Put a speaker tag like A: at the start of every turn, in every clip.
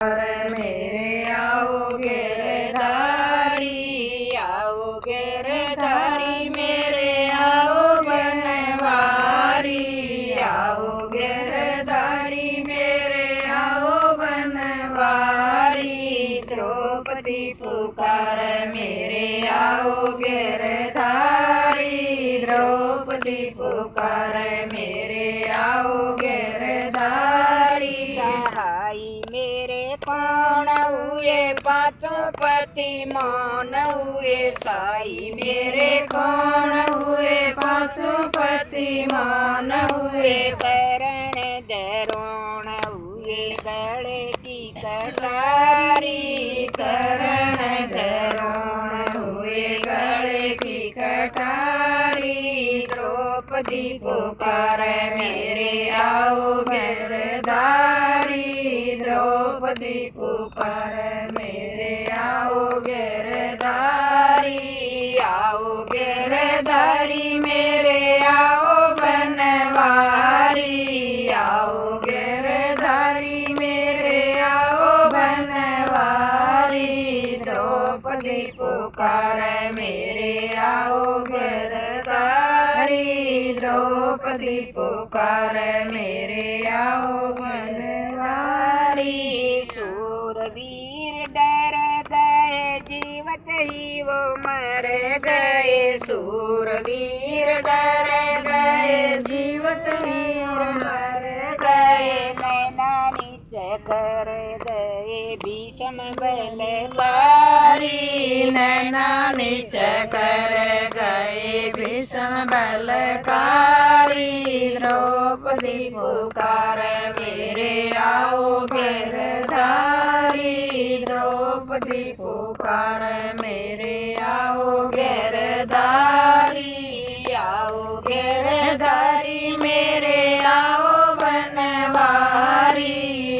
A: मेरे आओ गिरधारी, आओ गिरधारी मेरे आओ बनवारी, आओ गिरधारी मेरे आओ बनवारी। द्रौपदी पुकार मेरे आओ गिरधारी, द्रौपदी पुकार मेरे आओ गिरधारी। सहाई मेरे कौन हुए पांचों पति मान हुए, साई मेरे कौन हुए पांचों पति मान हुए। करण दरोण हुए गले की कटारी, करण दरोण हुए गले की कटारी। द्रौपदी पुकार मेरे आओ गिरधारी, द्रौपदी पुकार मेरे आओ गिरधारी, आओ गिरधारी मेरे आओ बनवारी, आओ गिरधारी मेरे आओ बनवारी। द्रौपदी पुकार मेरे आओ गिरधारी, द्रौपदी पुकार मेरे आओ बनवारी। सूरवीर डर गए जीवत ही वो मर गए, सूरवीर डर गए जीवत ही वो मर गए। नैना नीच कर गए भीषम बलकारी, नैना नीच कर गए भीषम बलकारी। द्रौपदी पुकार मेरे आओ गिरधारी, द्रौपदी पुकार मेरे आओ गिरधारी, आओ गिरधारी मेरे आओ बनवारी,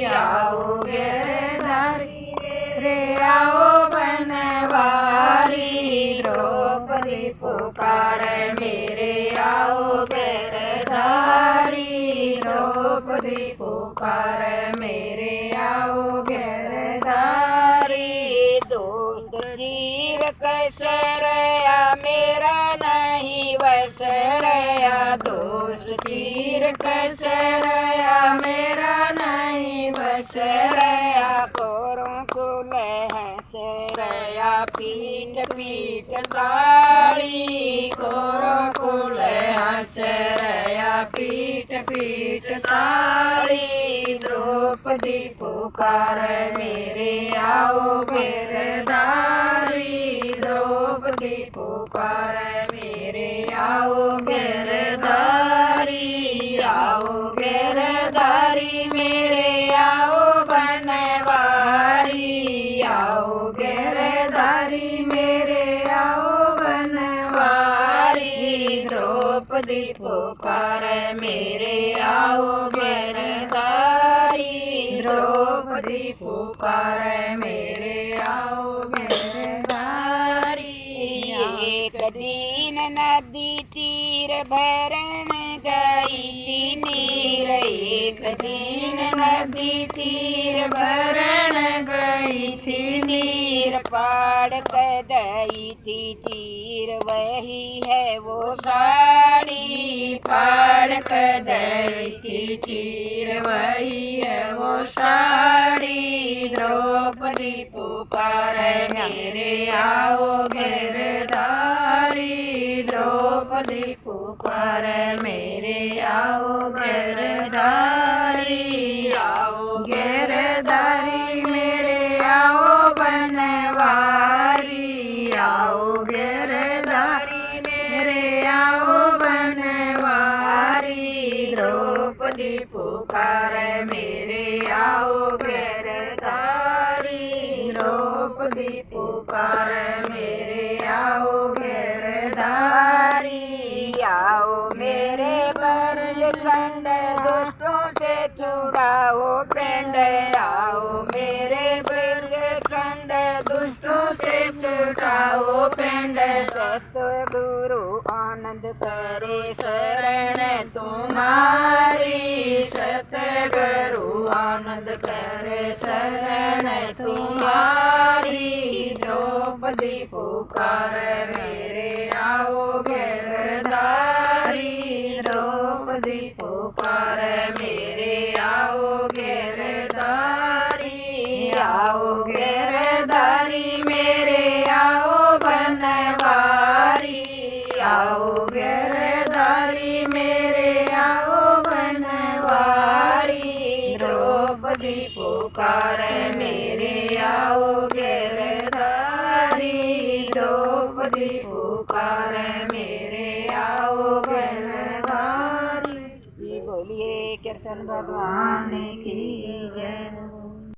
A: आओ गिरधारी मेरे आओ बनवारी। द्रौपदी पुकार मेरे आओ गिरधारी, द्रौपदी पुकार मेरे आओ गिरधारी। दोस्त चीर कसरया मेरा नहीं वसरया, दोस्त चीर कसरया मेरा नहीं वसरया। कोरों कुल हंसरया पीठ पीठ ताड़ी, कोरों कुल हंसरया पीठ पीठ ताड़ी। द्रौपदी पुकार मेरे आओ गिरधारी, द्रौपदी पुकार मेरे आओ गिरधारी, आओ गिरधारी मेरे आओ बनवारी, आओ गिरधारी मेरे आओ बनवारी। द्रौपदी पुकार मेरे आओ गिरधारी, द्रौपदी पुकार मेरे आओ गिरधारी। एक दिन नदी तीर भरण गई थी नीर, एक दिन नदी तीर भरण गई थी नीर। पाड़ कदई थी तीर वही है वो साड़ी, पाड़ कदई थी तीर वही है वो साड़ी। द्रौपदी पुकार मेरे आओ गिरधारी, द्रौपदी पुकार मेरे आओ गिरधारी, आओ गिरधारी मेरे आओ बनवारी, आओ गिरधारी मेरे आओ बनवारी। द्रौपदी पुकार मेरे आओ गिरधारी, द्रौपदी पुकार मेरे आओ गिरधारी। आओ मेरे बरज खंड दुष्टों से छुड़ाओ पिंड, आओ मेरे बरज खंड दुष्टों से छुड़ाओ पिंड। सतगुरु आनंद करे शरण तुम्हारी, सतगुरु आनंद करे शरण बिहारी द्रौपदी पुकारे मेरे आओ गिरधारी द्रौपदी पुकारे मेरे आओ गिरधारी मेरे आओ बनवारी आओ गिरधारी मेरे आओ बनवारी द्रौपदी पुकारे मेरे आओ गिरधारी द्रौपदी पुकारे मेरे आओ गिरधारी। बोलिए कृष्ण भगवान की जय।